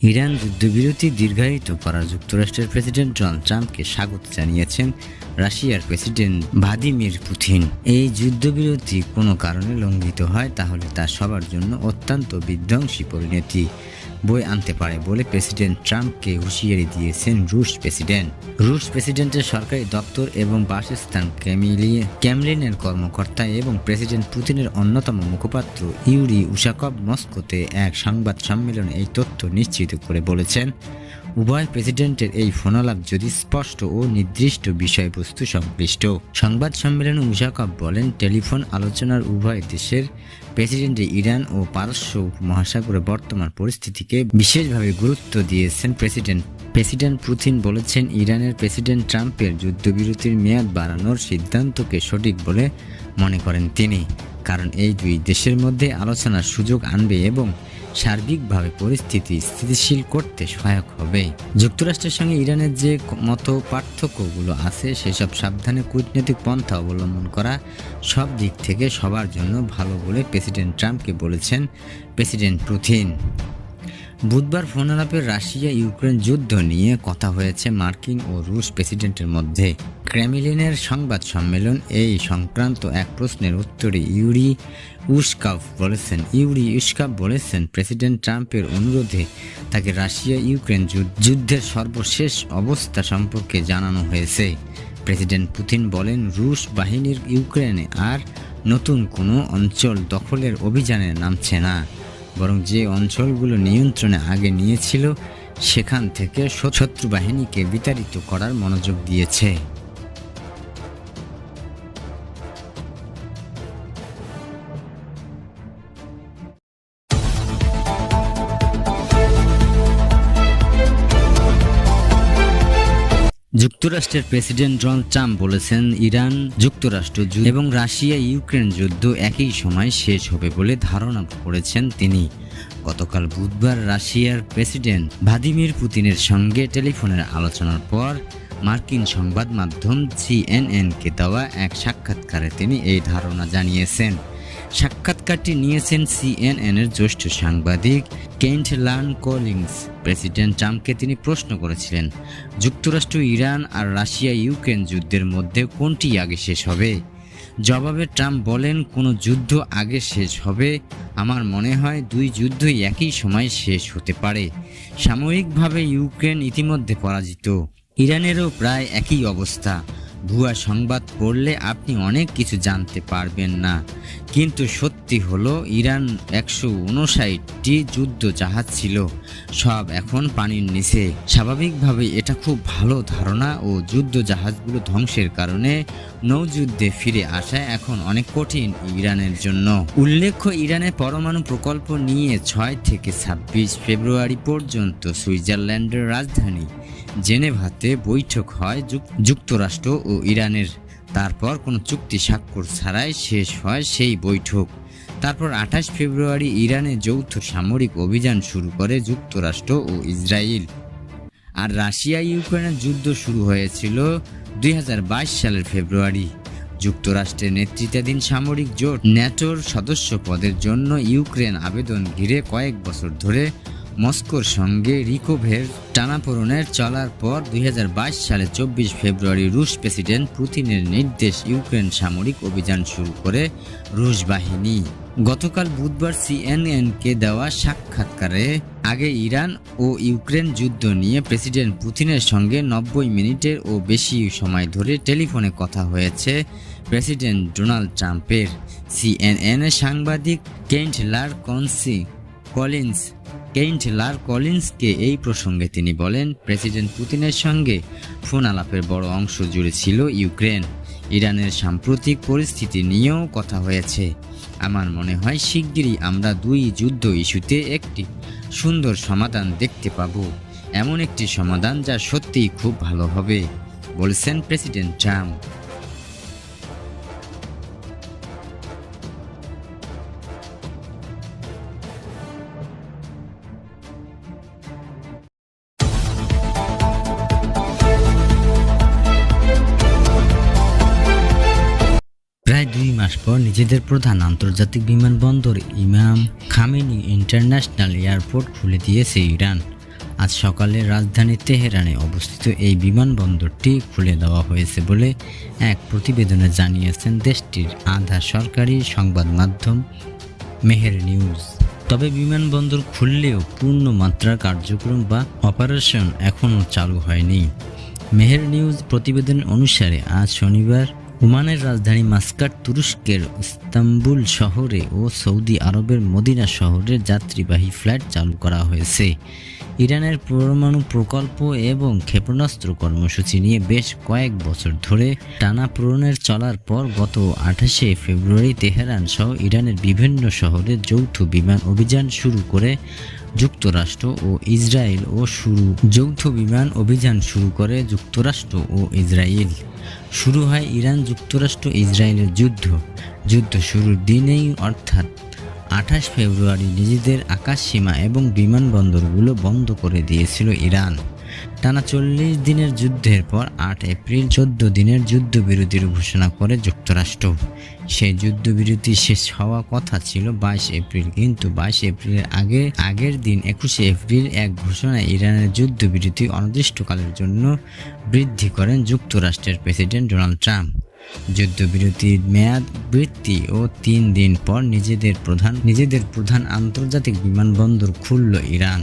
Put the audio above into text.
Iran যুদ্ধবিরতি দীর্ঘায়িত করার যুক্তরাষ্ট্রের প্রেসিডেন্ট ডোনাল্ড ট্রাম্পকে স্বাগত জানিয়েছেন রাশিয়ার প্রেসিডেন্ট ভ্লাদিমির পুতিন। এই যুদ্ধবিরতি কোনো কারণে লঙ্ঘিত হয় তাহলে তা সবার জন্য অত্যন্ত বিধ্বংসী পরিণতি বয়ে আনতে পারে বলে প্রেসিডেন্ট ট্রাম্পকে হুঁশিয়ারি দিয়েছেন রুশ প্রেসিডেন্টের সরকারি দপ্তর এবং বাসস্থান ক্রেমলিনের কর্মকর্তা এবং প্রেসিডেন্ট পুতিনের অন্যতম মুখপাত্র ইউরি উশাকভ মস্কোতে এক সংবাদ সম্মেলনে এই তথ্য নিশ্চিত করে বলেছেন, উভয় প্রেসিডেন্টের এই ফোনালাপ যদি স্পষ্ট ও নির্দিষ্ট বিষয়বস্তু সংশ্লিষ্ট। সংবাদ সম্মেলনে উশাকভ বলেন, টেলিফোন আলোচনার উভয় দেশের প্রেসিডেন্ট ইরান ও পারস্য উপমহাসাগরের বর্তমান পরিস্থিতিকে বিশেষভাবে গুরুত্ব দিয়েছেন। প্রেসিডেন্ট পুতিন বলেছেন, ইরানের প্রেসিডেন্ট ট্রাম্পের যুদ্ধবিরতির মেয়াদ বাড়ানোর সিদ্ধান্তকে সঠিক বলে মনে করেন তিনি, কারণ এই দুই দেশের মধ্যে আলোচনার সুযোগ আনবে এবং সার্বিকভাবে পরিস্থিতি স্থিতিশীল করতে সহায়ক হবে। যুক্তরাষ্ট্রের সঙ্গে ইরানের যে মত পার্থক্যগুলো আছে সেসব সাবধানে কূটনৈতিক পন্থা অবলম্বন করা সব দিক থেকে সবার জন্য ভালো বলে প্রেসিডেন্ট ট্রাম্পকে বলেছেন প্রেসিডেন্ট পুতিন। বুধবার ফোনালাপে রাশিয়া ইউক্রেন যুদ্ধ নিয়ে কথা হয়েছে মার্কিন ও রুশ প্রেসিডেন্টের মধ্যে। ক্রেমলিনের সংবাদ সম্মেলন এই সংক্রান্ত এক প্রশ্নের উত্তরে ইউরি উশকাভ বলেছেন, প্রেসিডেন্ট ট্রাম্পের অনুরোধে তাকে রাশিয়া ইউক্রেন যুদ্ধের সর্বশেষ অবস্থা সম্পর্কে জানানো হয়েছে। প্রেসিডেন্ট পুতিন বলেন, রুশ বাহিনীর ইউক্রেনে আর নতুন কোনো অঞ্চল দখলের অভিযানে নামছে না, বরং যে অঞ্চলগুলো নিয়ন্ত্রণে আগে নিয়েছিল সেখান থেকে শত্রু বাহিনীকে বিতাড়িত করার মনোযোগ দিয়েছে। যুক্তরাষ্ট্রের প্রেসিডেন্ট ডোনাল্ড ট্রাম্প বলেছেন, ইরান যুক্তরাষ্ট্র এবং রাশিয়া ইউক্রেন যুদ্ধ একই সময় শেষ হবে বলে ধারণা করেছেন তিনি। গতকাল বুধবার রাশিয়ার প্রেসিডেন্ট ভ্লাদিমির পুতিনের সঙ্গে টেলিফোনের আলোচনার পর মার্কিন সংবাদ মাধ্যম সিএনএনকে দেওয়া এক সাক্ষাৎকারে তিনি এই ধারণা জানিয়েছেন। সাক্ষাৎকারটি নিয়েছেন সিএনএনের জ্যেষ্ঠ সাংবাদিক কেন্টলান কলিন্স। প্রেসিডেন্ট ট্রাম্পকে তিনি প্রশ্ন করেছিলেন, যুক্তরাষ্ট্র ইরান আর রাশিয়া ইউক্রেন যুদ্ধের মধ্যে কোনটি আগে শেষ হবে? জবাবে ট্রাম্প বলেন, কোনো যুদ্ধ আগে শেষ হবে? আমার মনে হয় দুই যুদ্ধই একই সময় শেষ হতে পারে। সাময়িকভাবে ইউক্রেন ইতিমধ্যে পরাজিত, ইরানেরও প্রায় একই অবস্থা। ভুয়া সংবাদ পড়লে আপনি অনেক কিছু জানতে পারবেন না, কিন্তু সত্যি হলো ইরান 159টি যুদ্ধ জাহাজ ছিল, সব এখন পানির নিচে। স্বাভাবিকভাবে এটা খুব ভালো ধারণা ও যুদ্ধ জাহাজগুলো ধ্বংসের কারণে নৌযুদ্ধে ফিরে আসা এখন অনেক কঠিন ইরানের জন্য। উল্লেখ্য, ইরানের পরমাণু প্রকল্প নিয়ে 6 থেকে 26 ফেব্রুয়ারি পর্যন্ত সুইজারল্যান্ডের রাজধানী জেনেভাতে বৈঠক হয় যুক্তরাষ্ট্র ও ইরানের। তারপর কোনো চুক্তি স্বাক্ষর ছাড়াই শেষ হয় সেই বৈঠক। তারপর 28 ফেব্রুয়ারি ইরানে যৌথ সামরিক অভিযান শুরু করে যুক্তরাষ্ট্র ও ইসরায়েল। আর রাশিয়া ইউক্রেনের যুদ্ধ শুরু হয়েছিল 2022 সালের ফেব্রুয়ারি। যুক্তরাষ্ট্রের নেতৃত্বাধীন সামরিক জোট ন্যাটোর সদস্য পদের জন্য ইউক্রেন আবেদন ঘিরে কয়েক বছর ধরে মস্কোর সঙ্গে রিকোভের টানাপোড়েনের চলার পর 2022 সালে 24 ফেব্রুয়ারি রুশ প্রেসিডেন্ট পুতিনের নির্দেশ ইউক্রেন সামরিক অভিযান শুরু করে রুশ বাহিনী। গতকাল বুধবার সিএনএনকে দেওয়া সাক্ষাৎকারে আগে ইরান ও ইউক্রেন যুদ্ধ নিয়ে প্রেসিডেন্ট পুতিনের সঙ্গে 90 মিনিটের ও বেশি সময় ধরে টেলিফোনে কথা হয়েছে প্রেসিডেন্ট ডোনাল্ড ট্রাম্পের। সিএনএনের সাংবাদিক কেন্টলার কলিন্সকে এই প্রসঙ্গে তিনি বলেন, প্রেসিডেন্ট পুতিনের সঙ্গে ফোন আলাপের বড় অংশ জুড়ে ছিল ইউক্রেন, ইরানের সাম্প্রতিক পরিস্থিতি নিয়েও কথা হয়েছে। আমার মনে হয় শিগগিরই আমরা দুই যুদ্ধ ইস্যুতে একটি সুন্দর সমাধান দেখতে পাব, এমন একটি সমাধান যা সত্যিই খুব ভালো হবে, বলেছেন প্রেসিডেন্ট ট্রাম্প। প্রায় 2 মাস পর নিজেদের প্রধান আন্তর্জাতিক বিমানবন্দর ইমাম খামেনি ইন্টারন্যাশনাল এয়ারপোর্ট খুলে দিয়েছে ইরান। আজ সকালে রাজধানী তেহরানে অবস্থিত এই বিমানবন্দরটি খুলে দেওয়া হয়েছে বলে এক প্রতিবেদনে জানিয়েছেন দেশটির আধা সরকারি সংবাদ মাধ্যম মেহের নিউজ। তবে বিমানবন্দর খুললেও পূর্ণ মাত্রার কার্যক্রম বা অপারেশন এখনও চালু হয়নি। মেহের নিউজ প্রতিবেদন অনুসারে আজ শনিবার ওমানের রাজধানী মাস্কাট, তুরস্কের ইস্তাম্বুল শহরে ও সৌদি আরবের মদিনা শহরে যাত্রীবাহী ফ্লাইট চালু করা হয়েছে। ইরানের পরমাণু প্রকল্প এবং ক্ষেপণাস্ত্র কর্মসূচি নিয়ে বেশ কয়েক বছর ধরে টানাপোড়েনের চলার পর গত 28শে ফেব্রুয়ারি তেহরান সহ ইরানের বিভিন্ন শহরে যৌথ বিমান অভিযান শুরু করে যুক্তরাষ্ট্র ও ইসরায়েল শুরু হয় ইরান যুক্তরাষ্ট্র ইসরায়েলের যুদ্ধ শুরুর দিনেই অর্থাৎ 28 ফেব্রুয়ারি নিজেদের আকাশসীমা এবং বিমানবন্দরগুলো বন্ধ করে দিয়েছিল ইরান। টানা 40 দিনের যুদ্ধের পর 8 এপ্রিল 14 দিনের যুদ্ধবিরতির ঘোষণা করে যুক্তরাষ্ট্র। সেই যুদ্ধবিরতি শেষ হওয়া কথা ছিল 22 এপ্রিল, কিন্তু 22 এপ্রিলের আগের দিন 21শে এপ্রিল এক ঘোষণায় ইরানের যুদ্ধবিরতি অনির্দিষ্টকালের জন্য বৃদ্ধি করেন যুক্তরাষ্ট্রের প্রেসিডেন্ট ডোনাল্ড ট্রাম্প। যুদ্ধবিরতির মেয়াদ বৃদ্ধি ও 3 দিন পর নিজেদের প্রধান আন্তর্জাতিক বিমানবন্দর খুলল ইরান।